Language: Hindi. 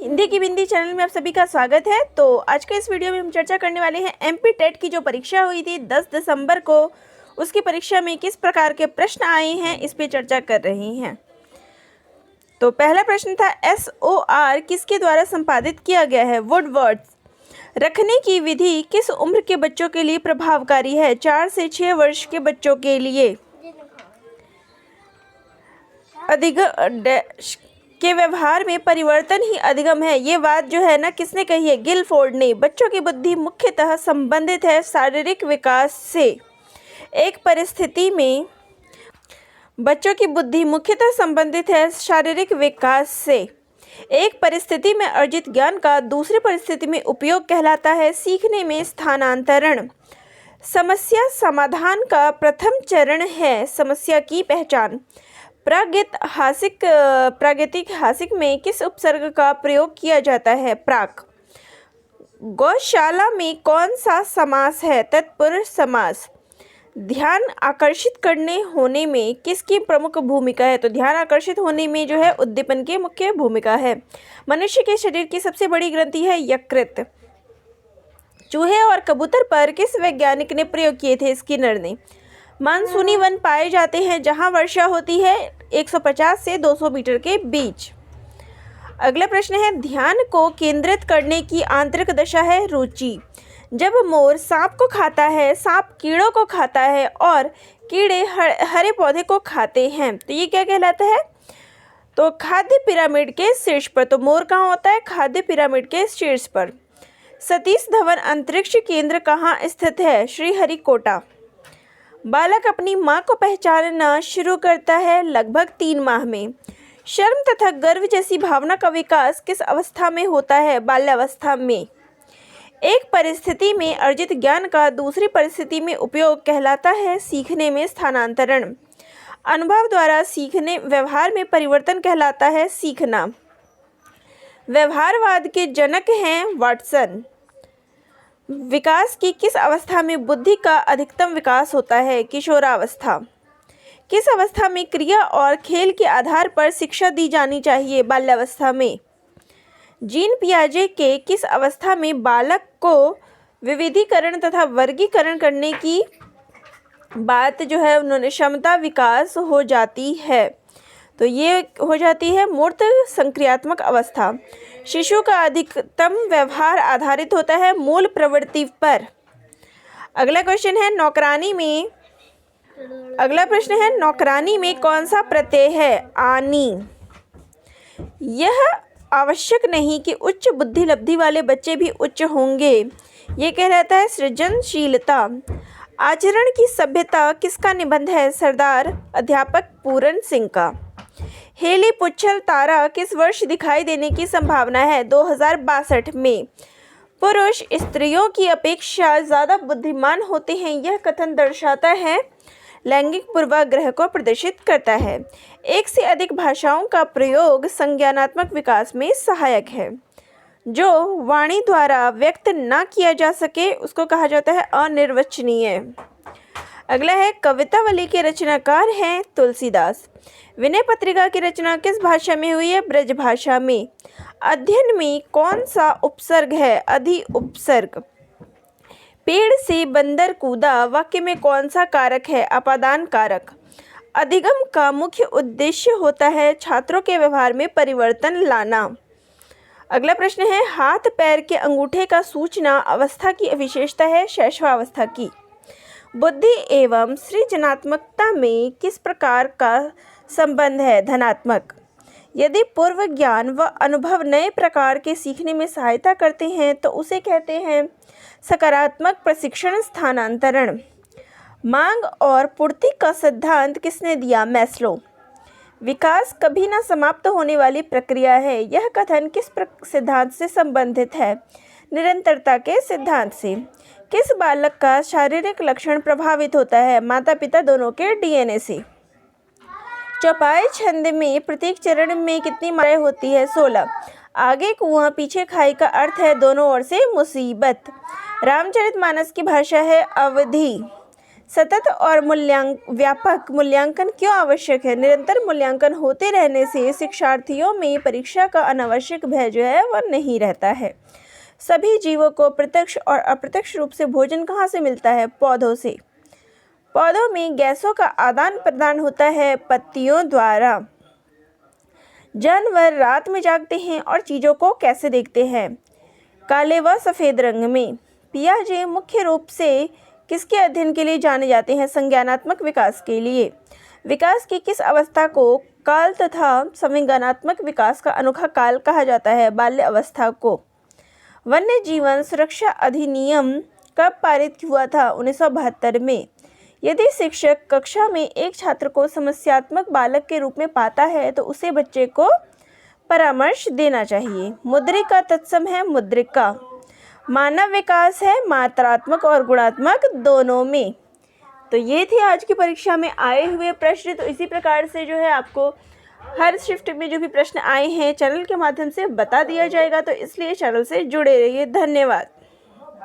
हिंदी की बिंदी चैनल में आप सभी का स्वागत है। तो आज के इस वीडियो में हम चर्चा करने वाले हैं एमपी टेट की जो परीक्षा हुई थी 10 दिसंबर को, उसकी परीक्षा में किस प्रकार के प्रश्न आए हैं इस पे चर्चा कर रहे हैं। तो पहला प्रश्न था SOR किसके द्वारा संपादित किया गया है? वुडवर्ड्स। रखने की विधि किस उम्र के बच्चों के लिए प्रभावकारी है? 4 से 6 वर्ष के बच्चों के लिए। अधिगम के व्यवहार में परिवर्तन ही अधिगम है, ये बात जो है ना किसने कही है? गिलफोर्ड ने। बच्चों की बुद्धि मुख्यतः संबंधित है शारीरिक विकास से। एक परिस्थिति में बच्चों की बुद्धि मुख्यतः संबंधित है शारीरिक विकास से। एक परिस्थिति में अर्जित ज्ञान का दूसरी परिस्थिति में उपयोग कहलाता है सीखने में स्थानांतरण। समस्या समाधान का प्रथम चरण है समस्या की पहचान। प्रागैतिहासिक में किस उपसर्ग का प्रयोग किया जाता है? प्राक। गौशाला में कौन सा समास है? तत्पुरुष समास। ध्यान आकर्षित करने होने में किसकी प्रमुख भूमिका है? तो ध्यान आकर्षित होने में जो है उद्दीपन की मुख्य भूमिका है। मनुष्य के शरीर की सबसे बड़ी ग्रंथि है यकृत। चूहे और कबूतर पर किस वैज्ञानिक ने प्रयोग किए थे? स्किनर ने। मानसूनी वन पाए जाते हैं जहां वर्षा होती है 150 से 200 मीटर के बीच। अगला प्रश्न है ध्यान को केंद्रित करने की आंतरिक दशा है रुचि। जब मोर सांप को खाता है, सांप कीड़ों को खाता है और कीड़े हरे पौधे को खाते हैं, तो ये क्या कहलाता है? तो खाद्य पिरामिड के शीर्ष पर। तो मोर कहाँ होता है? खाद्य पिरामिड के शीर्ष पर। सतीश धवन अंतरिक्ष केंद्र कहाँ स्थित है? श्रीहरिकोटा। बालक अपनी माँ को पहचानना शुरू करता है लगभग 3 माह में। शर्म तथा गर्व जैसी भावना का विकास किस अवस्था में होता है? बाल्यावस्था में। एक परिस्थिति में अर्जित ज्ञान का दूसरी परिस्थिति में उपयोग कहलाता है सीखने में स्थानांतरण। अनुभव द्वारा सीखने व्यवहार में परिवर्तन कहलाता है सीखना। व्यवहारवाद के जनक हैं वाटसन। विकास की किस अवस्था में बुद्धि का अधिकतम विकास होता है? किशोरावस्था। किस अवस्था में क्रिया और खेल के आधार पर शिक्षा दी जानी चाहिए? बाल्यावस्था में। जीन पियाजे के किस अवस्था में बालक को विविधीकरण तथा वर्गीकरण करने की बात जो है उन्होंने क्षमता विकास हो जाती है? तो ये हो जाती है मूर्त संक्रियात्मक अवस्था। शिशु का अधिकतम व्यवहार आधारित होता है मूल प्रवृत्ति पर। अगला प्रश्न है नौकरानी में कौन सा प्रत्यय है? आनी। यह आवश्यक नहीं कि उच्च बुद्धि लब्धि वाले बच्चे भी उच्च होंगे, ये कहलाता है सृजनशीलता। आचरण की सभ्यता किसका निबंध है? सरदार अध्यापक पूरन सिंह का। हेली पुच्छल तारा किस वर्ष दिखाई देने की संभावना है? 2062 में। पुरुष स्त्रियों की अपेक्षा ज़्यादा बुद्धिमान होते हैं, यह कथन दर्शाता है लैंगिक पूर्वाग्रह को प्रदर्शित करता है। एक से अधिक भाषाओं का प्रयोग संज्ञानात्मक विकास में सहायक है। जो वाणी द्वारा व्यक्त न किया जा सके उसको कहा जाता है अनिर्वचनीय। अगला है कवितावली के रचनाकार हैं तुलसीदास। विनय पत्रिका की रचना किस भाषा में हुई है? ब्रज भाषा में। अध्ययन में कौन सा उपसर्ग है? अधि उपसर्ग। पेड़ से बंदर कूदा वाक्य में कौन सा कारक है? अपादान कारक। अधिगम का मुख्य उद्देश्य होता है छात्रों के व्यवहार में परिवर्तन लाना। अगला प्रश्न है हाथ पैर के अंगूठे का सूचना अवस्था की विशेषता है शैशवावस्था की। बुद्धि एवं सृजनात्मकता में किस प्रकार का संबंध है? धनात्मक। यदि पूर्व ज्ञान व अनुभव नए प्रकार के सीखने में सहायता करते हैं तो उसे कहते हैं सकारात्मक प्रशिक्षण स्थानांतरण। मांग और पूर्ति का सिद्धांत किसने दिया? मैस्लो। विकास कभी न समाप्त होने वाली प्रक्रिया है, यह कथन किस सिद्धांत से संबंधित है? निरंतरता के सिद्धांत से। किस बालक का शारीरिक लक्षण प्रभावित होता है? माता पिता दोनों के DNA से। चौपाई छंद में प्रत्येक चरण में कितनी मात्राएं होती है? 16। आगे कुआं पीछे खाई का अर्थ है दोनों ओर से मुसीबत। रामचरितमानस की भाषा है अवधी। सतत और व्यापक मूल्यांकन क्यों आवश्यक है? निरंतर मूल्यांकन होते रहने से शिक्षार्थियों में परीक्षा का अनावश्यक भय जो है वह नहीं रहता है। सभी जीवों को प्रत्यक्ष और अप्रत्यक्ष रूप से भोजन कहाँ से मिलता है? पौधों से। पौधों में गैसों का आदान प्रदान होता है पत्तियों द्वारा। जानवर रात में जागते हैं और चीज़ों को कैसे देखते हैं? काले व सफ़ेद रंग में। पियाजे मुख्य रूप से किसके अध्ययन के लिए जाने जाते हैं? संज्ञानात्मक विकास के लिए। विकास की किस अवस्था को काल तथा संवेगानात्मक विकास का अनोखा काल कहा जाता है? बाल्य अवस्था को। वन्य जीवन सुरक्षा अधिनियम कब पारित हुआ था? 1972 में। यदि शिक्षक कक्षा में एक छात्र को समस्यात्मक बालक के रूप में पाता है तो उसे बच्चे को परामर्श देना चाहिए। मुद्रिका तत्सम है मुद्रिका। मानव विकास है मात्रात्मक और गुणात्मक दोनों में। तो ये थे आज की परीक्षा में आए हुए प्रश्न। तो इसी प्रकार से जो है आपको हर शिफ्ट में जो भी प्रश्न आए हैं चैनल के माध्यम से बता दिया जाएगा, तो इसलिए चैनल से जुड़े रहिए। धन्यवाद।